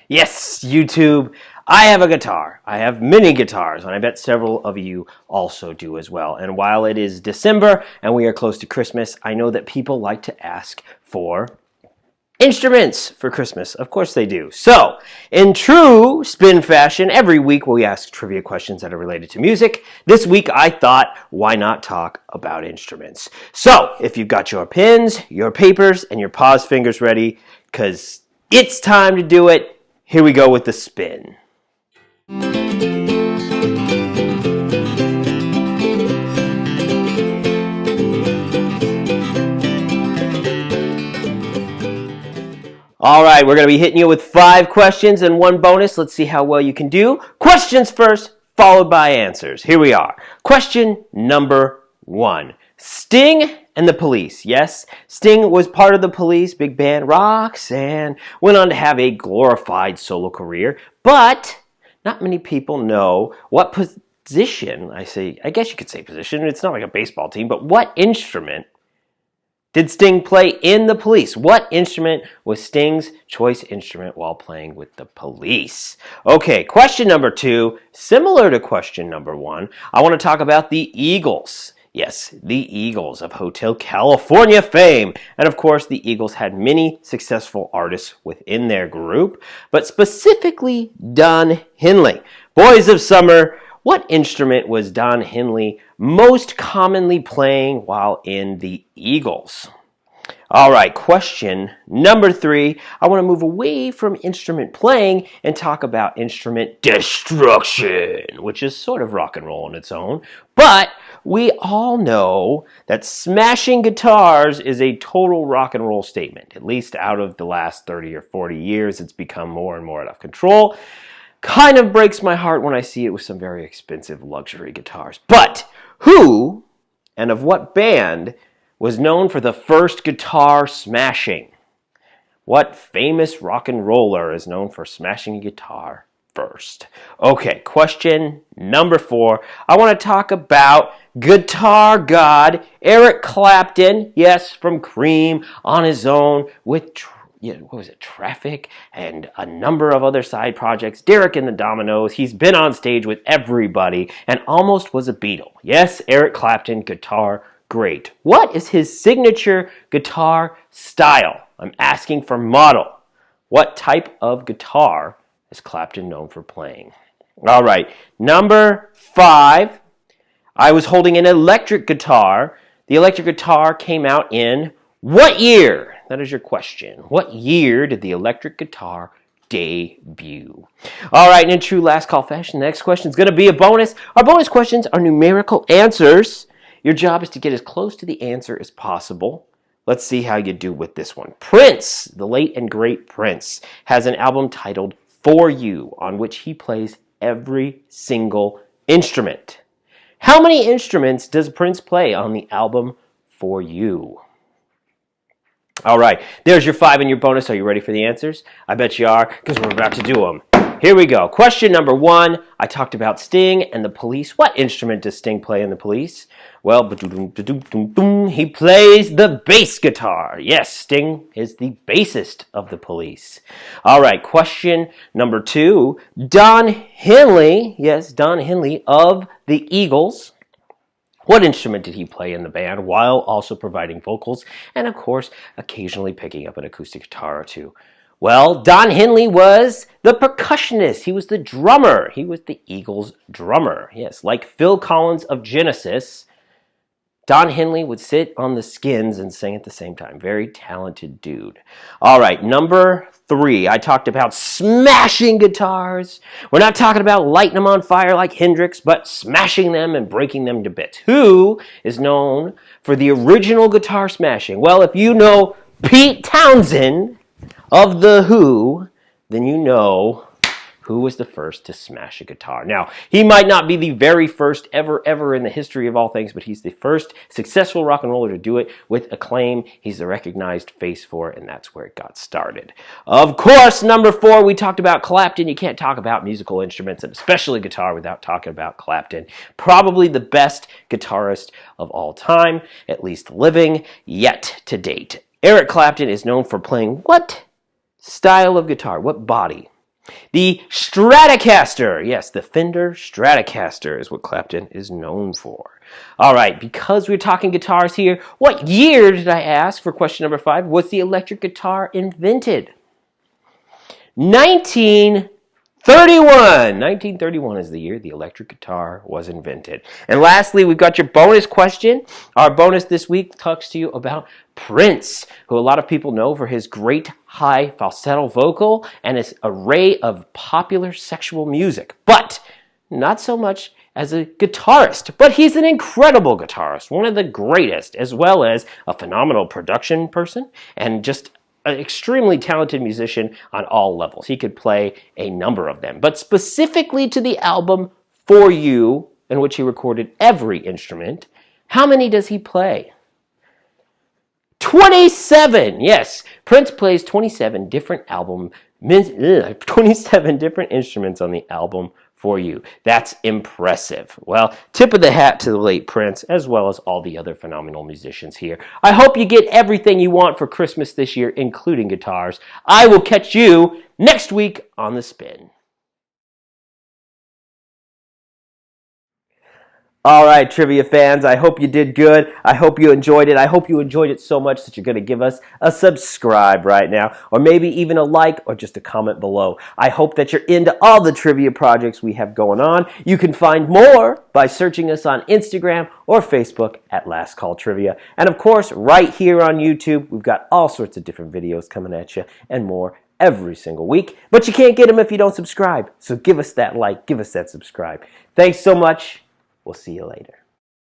Yes, YouTube, I have a guitar. I have many guitars, and I bet several of you also do as well. And while it is December and we are close to Christmas, I know that people like to ask for instruments for Christmas. Of course they do. So, in true spin fashion, every week we ask trivia questions that are related to music. This week I thought, why not talk about instruments? So, if you've got your pens, your papers, and your pause fingers ready, because it's time to do it, here we go with the spin. All right, we're going to be hitting you with 5 questions and 1 bonus. Let's see how well you can do. Questions first, followed by answers. Here we are. Question number 1. Sting and the Police. Yes, Sting was part of the Police big band Roxanne, went on to have a glorified solo career, but not many people know what position, I guess you could say position, it's not like a baseball team, but what instrument did Sting play in the Police? What instrument was Sting's choice instrument while playing with the Police? Okay, question number 2, similar to question number 1, I want to talk about the Eagles. Yes, the Eagles of Hotel California fame. And of course, the Eagles had many successful artists within their group, but specifically Don Henley. Boys of Summer, what instrument was Don Henley most commonly playing while in the Eagles? All right, question number 3. I want to move away from instrument playing and talk about instrument destruction, which is sort of rock and roll on its own. But we all know that smashing guitars is a total rock and roll statement. At least out of the last 30 or 40 years, it's become more and more out of control. Kind of breaks my heart when I see it with some very expensive luxury guitars. But who and of what band was known for the first guitar smashing? What famous rock and roller is known for smashing a guitar first? Okay, question number 4. I want to talk about guitar god Eric Clapton. Yes, from Cream, On His Own, with Traffic, and a number of other side projects. Derek and the Dominoes. He's been on stage with everybody and almost was a Beatle. Yes, Eric Clapton, guitar great. What is his signature guitar style? I'm asking for model. What type of guitar is Clapton known for playing? All right, number 5. I was holding an electric guitar. The electric guitar came out in what year? That is your question. What year did the electric guitar debut? All right, and in true last call fashion, the next question is going to be a bonus. Our bonus questions are numerical answers. Your job is to get as close to the answer as possible. Let's see how you do with this one. Prince, the late and great Prince, has an album titled For You, on which he plays every single instrument. How many instruments does Prince play on the album For You? All right, there's your 5 and your bonus. Are you ready for the answers? I bet you are, because we're about to do them. Here we go. Question number 1. I talked about Sting and the Police. What instrument does Sting play in the Police? Well, he plays the bass guitar. Yes, Sting is the bassist of the Police. All right, question number 2. Don Henley, yes, Don Henley of the Eagles. What instrument did he play in the band while also providing vocals and, of course, occasionally picking up an acoustic guitar or 2? Well, Don Henley was the percussionist. He was the drummer. He was the Eagles' drummer. Yes, like Phil Collins of Genesis, Don Henley would sit on the skins and sing at the same time. Very talented dude. All right, number 3. I talked about smashing guitars. We're not talking about lighting them on fire like Hendrix, but smashing them and breaking them to bits. Who is known for the original guitar smashing? Well, if you know Pete Townsend of The Who, then you know who was the first to smash a guitar. Now, he might not be the very first ever in the history of all things, but he's the first successful rock and roller to do it with acclaim. He's the recognized face for it, and that's where it got started. Of course, number 4, we talked about Clapton. You can't talk about musical instruments, and especially guitar, without talking about Clapton. Probably the best guitarist of all time, at least living, yet to date. Eric Clapton is known for playing what style of guitar? What body? The Stratocaster. Yes, the Fender Stratocaster is what Clapton is known for. All right, because we're talking guitars here, what year, did I ask for question number 5, was the electric guitar invented? 1931. 1931 is the year the electric guitar was invented. And lastly, we've got your bonus question. Our bonus this week talks to you about Prince, who a lot of people know for his great high falsetto vocal and his array of popular sexual music, but not so much as a guitarist. But he's an incredible guitarist, one of the greatest, as well as a phenomenal production person and just an extremely talented musician on all levels. He could play a number of them. But specifically to the album For You, in which he recorded every instrument, how many does he play? 27! Yes, Prince plays 27 different 27 different instruments on the album For You. That's impressive. Well, tip of the hat to the late Prince, as well as all the other phenomenal musicians here. I hope you get everything you want for Christmas this year, including guitars. I will catch you next week on The Spin. All right, trivia fans, I hope you did good. I hope you enjoyed it. I hope you enjoyed it so much that you're going to give us a subscribe right now, or maybe even a like or just a comment below. I hope that you're into all the trivia projects we have going on. You can find more by searching us on Instagram or Facebook at Last Call Trivia. And of course, right here on YouTube, we've got all sorts of different videos coming at you and more every single week. But you can't get them if you don't subscribe. So give us that like, give us that subscribe. Thanks so much. We'll see you later.